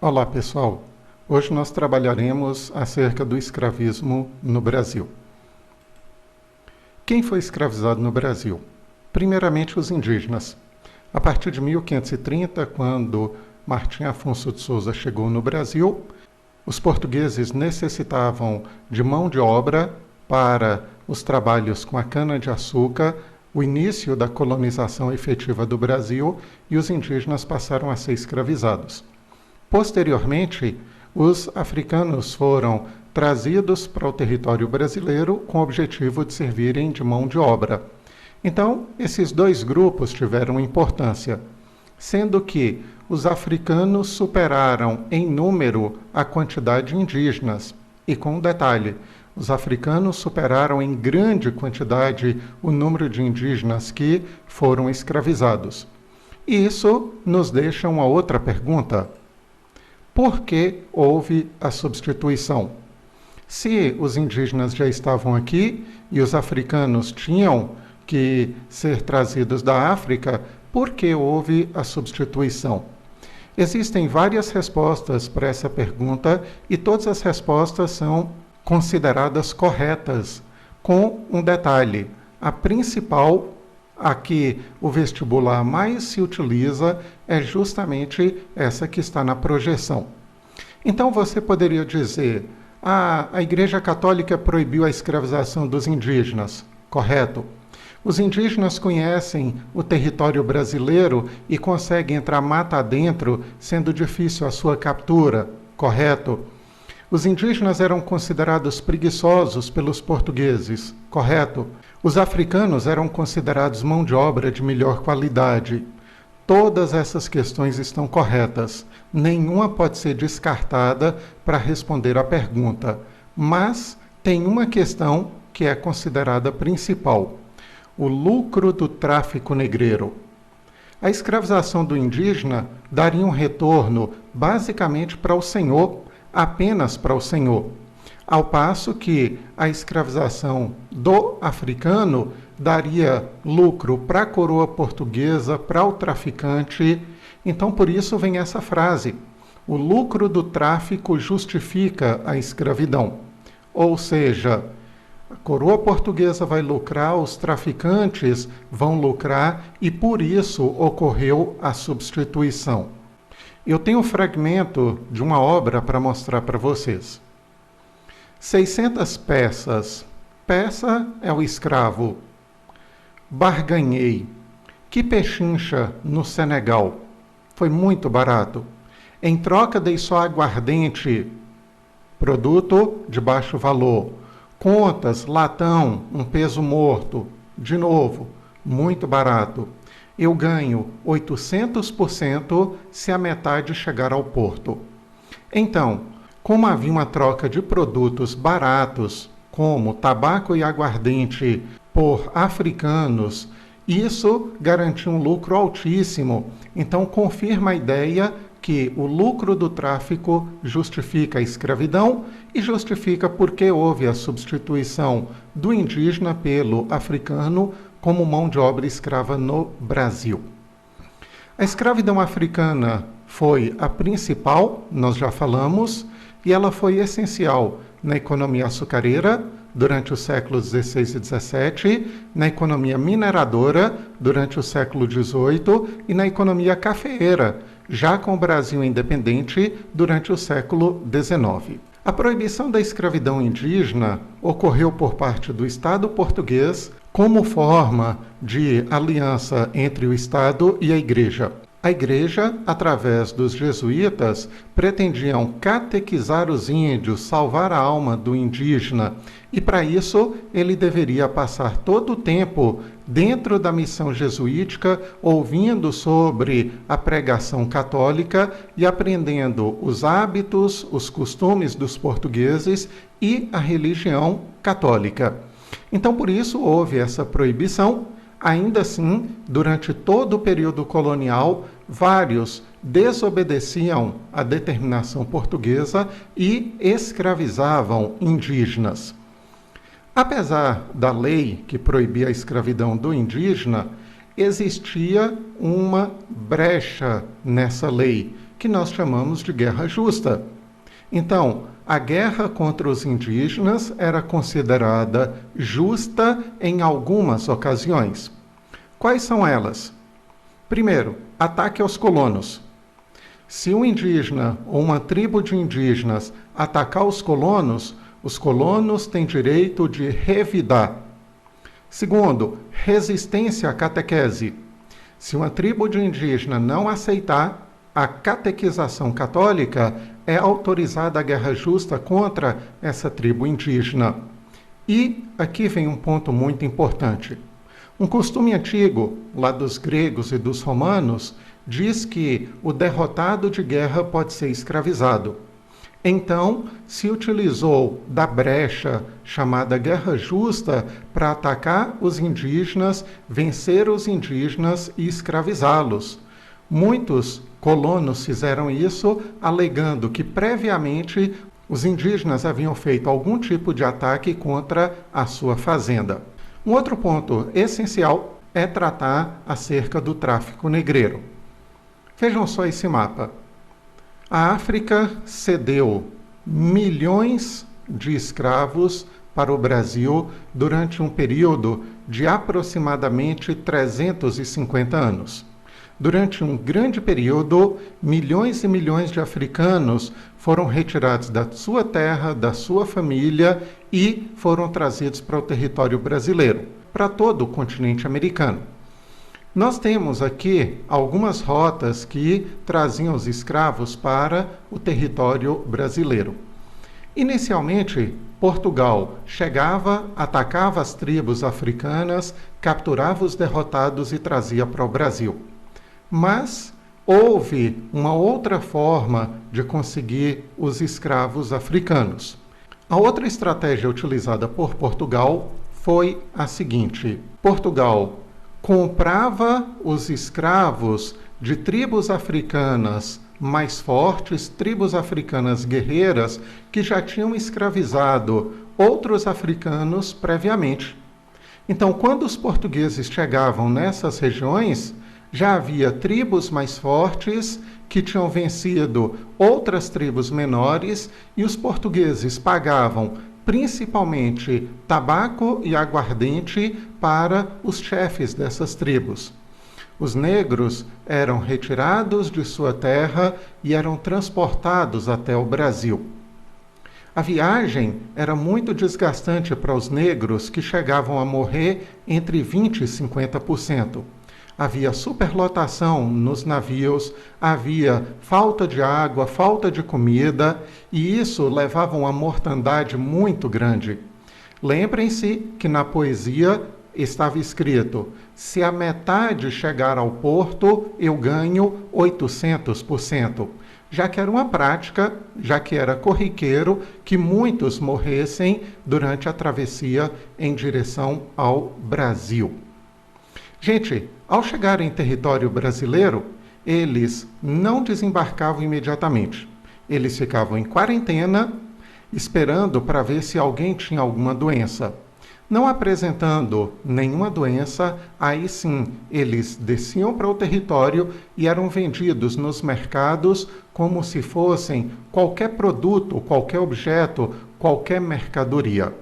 Olá pessoal, hoje nós trabalharemos acerca do escravismo no Brasil. Quem foi escravizado no Brasil? Primeiramente os indígenas. A partir de 1530, quando Martim Afonso de Souza chegou no Brasil, os portugueses necessitavam de mão de obra para os trabalhos com a cana-de-açúcar, o início da colonização efetiva do Brasil, e os indígenas passaram a ser escravizados. Posteriormente, os africanos foram trazidos para o território brasileiro com o objetivo de servirem de mão de obra. Então, esses dois grupos tiveram importância, sendo que os africanos superaram em número a quantidade de indígenas. E com um detalhe, os africanos superaram em grande quantidade o número de indígenas que foram escravizados. E isso nos deixa uma outra pergunta. Por que houve a substituição? Se os indígenas já estavam aqui e os africanos tinham que ser trazidos da África, por que houve a substituição? Existem várias respostas para essa pergunta e todas as respostas são consideradas corretas, com um detalhe. A principal, a que o vestibular mais se utiliza, é justamente essa que está na projeção. Então você poderia dizer, a Igreja Católica proibiu a escravização dos indígenas. Correto. Os indígenas conhecem o território brasileiro e conseguem entrar mata adentro, sendo difícil a sua captura. Correto. Os indígenas eram considerados preguiçosos pelos portugueses. Correto. Os africanos eram considerados mão de obra de melhor qualidade. Todas essas questões estão corretas. Nenhuma pode ser descartada para responder à pergunta. Mas tem uma questão que é considerada principal: o lucro do tráfico negreiro. A escravização do indígena daria um retorno basicamente para o senhor, apenas para o senhor, ao passo que a escravização do africano daria lucro para a coroa portuguesa, para o traficante. Então, por isso vem essa frase: o lucro do tráfico justifica a escravidão. Ou seja, a coroa portuguesa vai lucrar, os traficantes vão lucrar, e por isso ocorreu a substituição. Eu tenho um fragmento de uma obra para mostrar para vocês. 600 peças. Peça é o escravo. Barganhei. Que pechincha no Senegal. Foi muito barato. Em troca dei só aguardente. Produto de baixo valor. Contas, latão, um peso morto. De novo, muito barato. Eu ganho 800% se a metade chegar ao porto. Então, como havia uma troca de produtos baratos, como tabaco e aguardente, por africanos, isso garantiu um lucro altíssimo. Então, confirma a ideia que o lucro do tráfico justifica a escravidão e justifica porque houve a substituição do indígena pelo africano como mão de obra escrava no Brasil. A escravidão africana foi a principal, nós já falamos, e ela foi essencial na economia açucareira durante os séculos XVI e XVII, na economia mineradora durante o século XVIII e na economia cafeeira, já com o Brasil independente durante o século XIX. A proibição da escravidão indígena ocorreu por parte do Estado português como forma de aliança entre o Estado e a Igreja. A Igreja, através dos jesuítas, pretendiam catequizar os índios, salvar a alma do indígena, e para isso ele deveria passar todo o tempo dentro da missão jesuítica, ouvindo sobre a pregação católica e aprendendo os hábitos, os costumes dos portugueses e a religião católica. Então, por isso, houve essa proibição. Ainda assim, durante todo o período colonial, vários desobedeciam à determinação portuguesa e escravizavam indígenas. Apesar da lei que proibia a escravidão do indígena, existia uma brecha nessa lei, que nós chamamos de guerra justa. Então, a guerra contra os indígenas era considerada justa em algumas ocasiões. Quais são elas? Primeiro, ataque aos colonos. Se um indígena ou uma tribo de indígenas atacar os colonos têm direito de revidar. Segundo, resistência à catequese. Se uma tribo de indígena não aceitar a catequização católica, é autorizada a guerra justa contra essa tribo indígena. E aqui vem um ponto muito importante. Um costume antigo, lá dos gregos e dos romanos, diz que o derrotado de guerra pode ser escravizado. Então, se utilizou da brecha chamada guerra justa para atacar os indígenas, vencer os indígenas e escravizá-los. Muitos colonos fizeram isso, alegando que previamente os indígenas haviam feito algum tipo de ataque contra a sua fazenda. Um outro ponto essencial é tratar acerca do tráfico negreiro. Vejam só esse mapa. A África cedeu milhões de escravos para o Brasil durante um período de aproximadamente 350 anos. Durante um grande período, milhões e milhões de africanos foram retirados da sua terra, da sua família e foram trazidos para o território brasileiro, para todo o continente americano. Nós temos aqui algumas rotas que traziam os escravos para o território brasileiro. Inicialmente, Portugal chegava, atacava as tribos africanas, capturava os derrotados e trazia para o Brasil. Mas houve uma outra forma de conseguir os escravos africanos. A outra estratégia utilizada por Portugal foi a seguinte: Portugal comprava os escravos de tribos africanas mais fortes, tribos africanas guerreiras, que já tinham escravizado outros africanos previamente. Então, quando os portugueses chegavam nessas regiões, já havia tribos mais fortes que tinham vencido outras tribos menores e os portugueses pagavam principalmente tabaco e aguardente para os chefes dessas tribos. Os negros eram retirados de sua terra e eram transportados até o Brasil. A viagem era muito desgastante para os negros, que chegavam a morrer entre 20% e 50%. Havia superlotação nos navios, havia falta de água, falta de comida, e isso levava a uma mortandade muito grande. Lembrem-se que na poesia estava escrito: se a metade chegar ao porto, eu ganho 800%. Já que era uma prática, já que era corriqueiro que muitos morressem durante a travessia em direção ao Brasil. Gente, ao chegar em território brasileiro, eles não desembarcavam imediatamente. Eles ficavam em quarentena, esperando para ver se alguém tinha alguma doença. Não apresentando nenhuma doença, aí sim, eles desciam para o território e eram vendidos nos mercados como se fossem qualquer produto, qualquer objeto, qualquer mercadoria.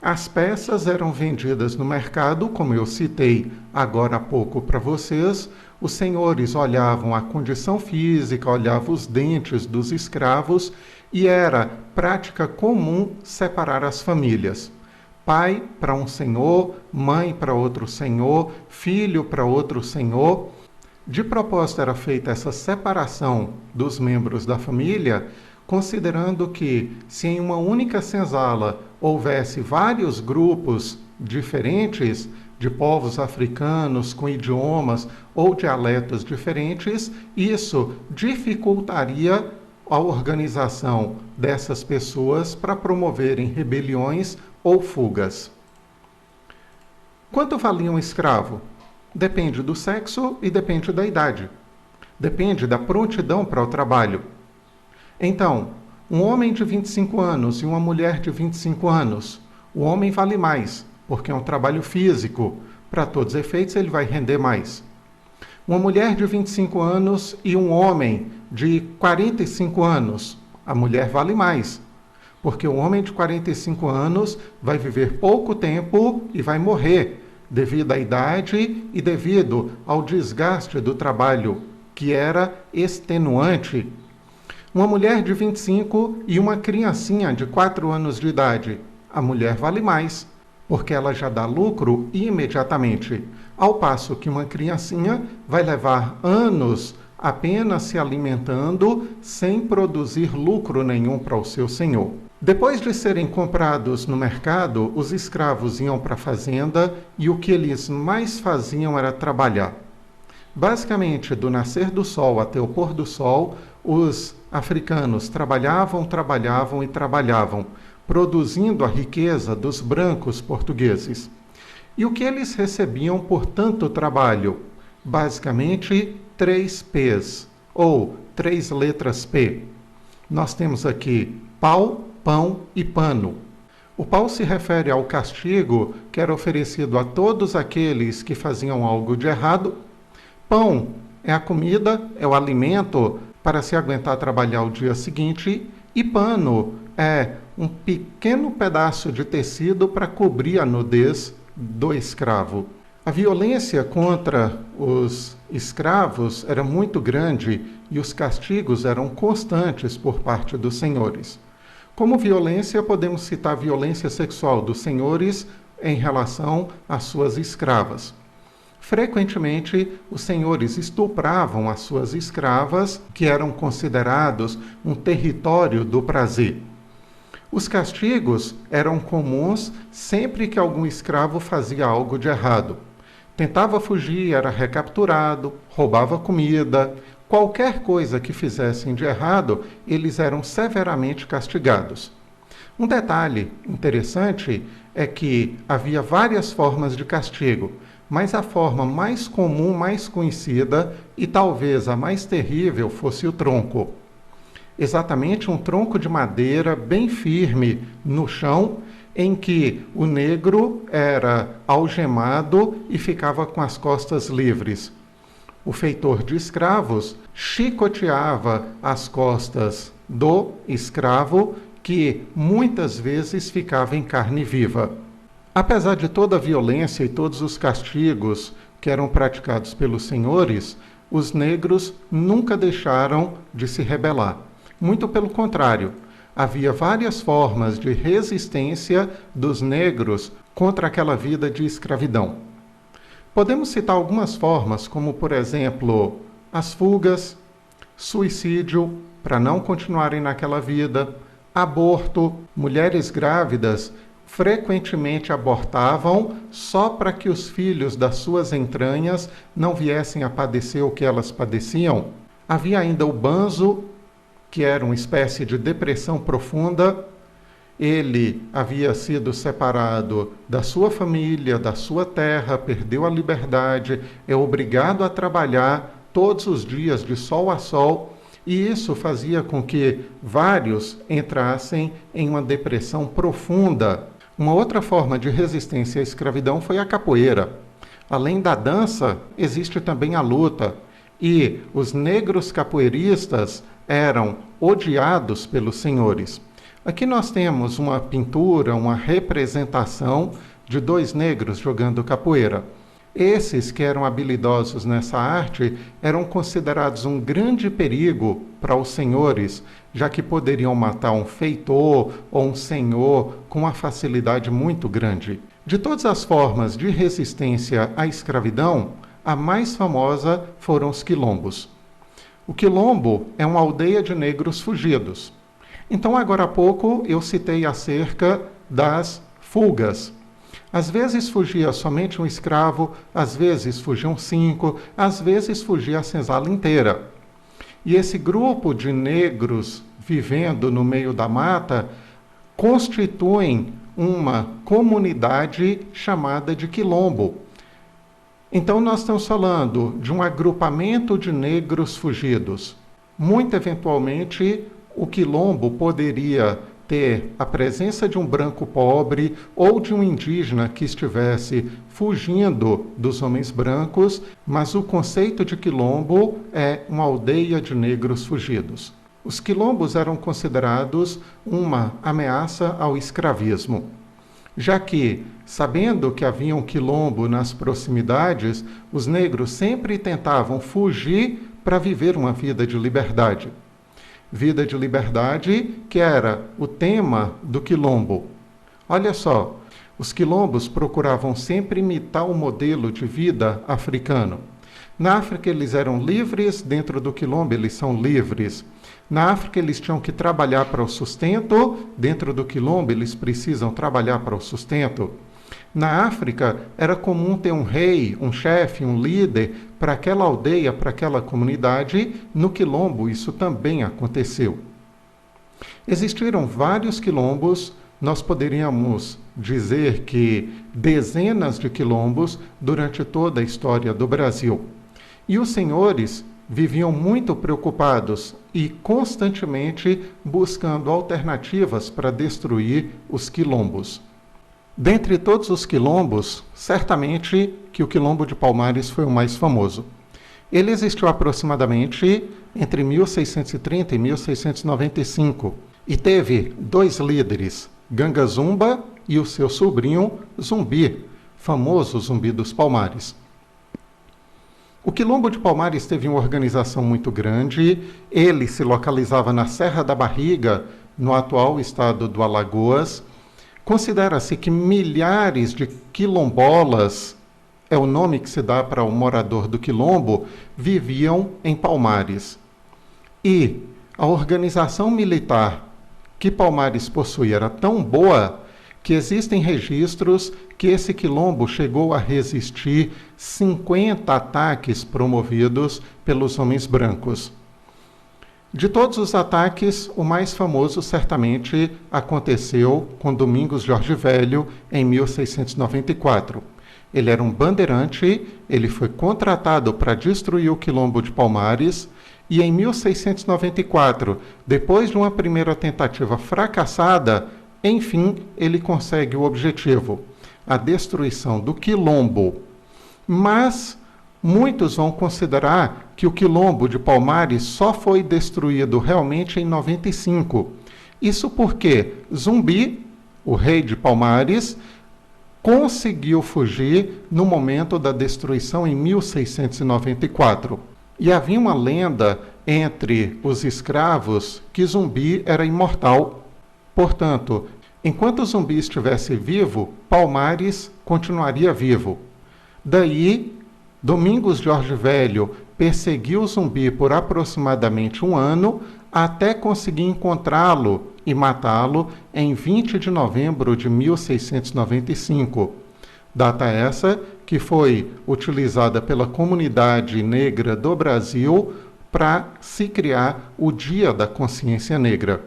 As peças eram vendidas no mercado, como eu citei agora há pouco para vocês. Os senhores olhavam a condição física, olhavam os dentes dos escravos e era prática comum separar as famílias. Pai para um senhor, mãe para outro senhor, filho para outro senhor. De propósito era feita essa separação dos membros da família, considerando que se em uma única senzala houvesse vários grupos diferentes de povos africanos com idiomas ou dialetos diferentes, isso dificultaria a organização dessas pessoas para promoverem rebeliões ou fugas. Quanto valia um escravo? Depende do sexo e depende da idade. Depende da prontidão para o trabalho. Então, um homem de 25 anos e uma mulher de 25 anos, o homem vale mais, porque é um trabalho físico. Para todos os efeitos, ele vai render mais. Uma mulher de 25 anos e um homem de 45 anos. A mulher vale mais, porque o homem de 45 anos vai viver pouco tempo e vai morrer, devido à idade e devido ao desgaste do trabalho, que era extenuante. Uma mulher de 25 e uma criancinha de 4 anos de idade. A mulher vale mais, porque ela já dá lucro imediatamente, ao passo que uma criancinha vai levar anos apenas se alimentando sem produzir lucro nenhum para o seu senhor. Depois de serem comprados no mercado, os escravos iam para a fazenda e o que eles mais faziam era trabalhar. Basicamente, do nascer do sol até o pôr do sol, os africanos trabalhavam, produzindo a riqueza dos brancos portugueses. E o que eles recebiam por tanto trabalho? Basicamente, 3 P's, ou 3 letras P. Nós temos aqui pau, pão e pano. O pau se refere ao castigo que era oferecido a todos aqueles que faziam algo de errado. Pão é a comida, é o alimento para se aguentar trabalhar o dia seguinte. E pano é um pequeno pedaço de tecido para cobrir a nudez do escravo. A violência contra os escravos era muito grande e os castigos eram constantes por parte dos senhores. Como violência, podemos citar a violência sexual dos senhores em relação às suas escravas. Frequentemente, os senhores estupravam as suas escravas, que eram considerados um território do prazer. Os castigos eram comuns sempre que algum escravo fazia algo de errado. Tentava fugir, era recapturado, roubava comida. Qualquer coisa que fizessem de errado, eles eram severamente castigados. Um detalhe interessante é que havia várias formas de castigo, mas a forma mais comum, mais conhecida e talvez a mais terrível fosse o tronco. Exatamente um tronco de madeira bem firme no chão, em que o negro era algemado e ficava com as costas livres. O feitor de escravos chicoteava as costas do escravo, que muitas vezes ficava em carne viva. Apesar de toda a violência e todos os castigos que eram praticados pelos senhores, os negros nunca deixaram de se rebelar. Muito pelo contrário, havia várias formas de resistência dos negros contra aquela vida de escravidão. Podemos citar algumas formas, como, por exemplo, as fugas, suicídio, para não continuarem naquela vida, aborto. Mulheres grávidas frequentemente abortavam só para que os filhos das suas entranhas não viessem a padecer o que elas padeciam. Havia ainda o banzo, que era uma espécie de depressão profunda. Ele havia sido separado da sua família, da sua terra, perdeu a liberdade, é obrigado a trabalhar todos os dias de sol a sol, e isso fazia com que vários entrassem em uma depressão profunda. Uma outra forma de resistência à escravidão foi a capoeira. Além da dança, existe também a luta, e os negros capoeiristas eram odiados pelos senhores. Aqui nós temos uma pintura, uma representação de 2 negros jogando capoeira. Esses que eram habilidosos nessa arte eram considerados um grande perigo para os senhores, já que poderiam matar um feitor ou um senhor com uma facilidade muito grande. De todas as formas de resistência à escravidão, a mais famosa foram os quilombos. O quilombo é uma aldeia de negros fugidos. Então, agora há pouco, eu citei acerca das fugas. Às vezes fugia somente um escravo, às vezes fugiam 5, às vezes fugia a senzala inteira. E esse grupo de negros vivendo no meio da mata constituem uma comunidade chamada de quilombo. Então, nós estamos falando de um agrupamento de negros fugidos. Muito eventualmente, o quilombo poderia ter a presença de um branco pobre ou de um indígena que estivesse fugindo dos homens brancos, mas o conceito de quilombo é uma aldeia de negros fugidos. Os quilombos eram considerados uma ameaça ao escravismo, já que, sabendo que havia um quilombo nas proximidades, os negros sempre tentavam fugir para viver uma vida de liberdade. Vida de liberdade que era o tema do quilombo. Olha só, os quilombos procuravam sempre imitar o modelo de vida africano. Na África eles eram livres, dentro do quilombo eles são livres. Na África eles tinham que trabalhar para o sustento, dentro do quilombo eles precisam trabalhar para o sustento. Na África era comum ter um rei, um chefe, um líder para aquela aldeia, para aquela comunidade. No quilombo isso também aconteceu. Existiram vários quilombos, nós poderíamos dizer que dezenas de quilombos durante toda a história do Brasil. E os senhores viviam muito preocupados e constantemente buscando alternativas para destruir os quilombos. Dentre todos os quilombos, certamente que o quilombo de Palmares foi o mais famoso. Ele existiu aproximadamente entre 1630 e 1695 e teve dois líderes, Ganga Zumba e o seu sobrinho Zumbi, famoso Zumbi dos Palmares. O quilombo de Palmares teve uma organização muito grande. Ele se localizava na Serra da Barriga, no atual estado do Alagoas. Considera-se que milhares de quilombolas, é o nome que se dá para o morador do quilombo, viviam em Palmares. E a organização militar que Palmares possuía era tão boa que existem registros que esse quilombo chegou a resistir 50 ataques promovidos pelos homens brancos. De todos os ataques, o mais famoso certamente aconteceu com Domingos Jorge Velho em 1694. Ele era um bandeirante, ele foi contratado para destruir o quilombo de Palmares e em 1694, depois de uma primeira tentativa fracassada, enfim, ele consegue o objetivo, a destruição do quilombo. Mas muitos vão considerar que o quilombo de Palmares só foi destruído realmente em 95. Isso porque Zumbi, o rei de Palmares, conseguiu fugir no momento da destruição em 1694. E havia uma lenda entre os escravos que Zumbi era imortal. Portanto, enquanto Zumbi estivesse vivo, Palmares continuaria vivo. Daí, Domingos Jorge Velho perseguiu Zumbi por aproximadamente um ano até conseguir encontrá-lo e matá-lo em 20 de novembro de 1695. Data essa que foi utilizada pela comunidade negra do Brasil para se criar o Dia da Consciência Negra.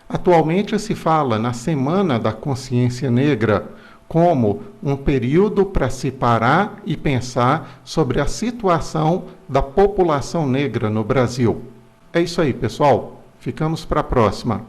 Atualmente se fala na Semana da Consciência Negra como um período para se parar e pensar sobre a situação da população negra no Brasil. É isso aí, pessoal. Ficamos para a próxima.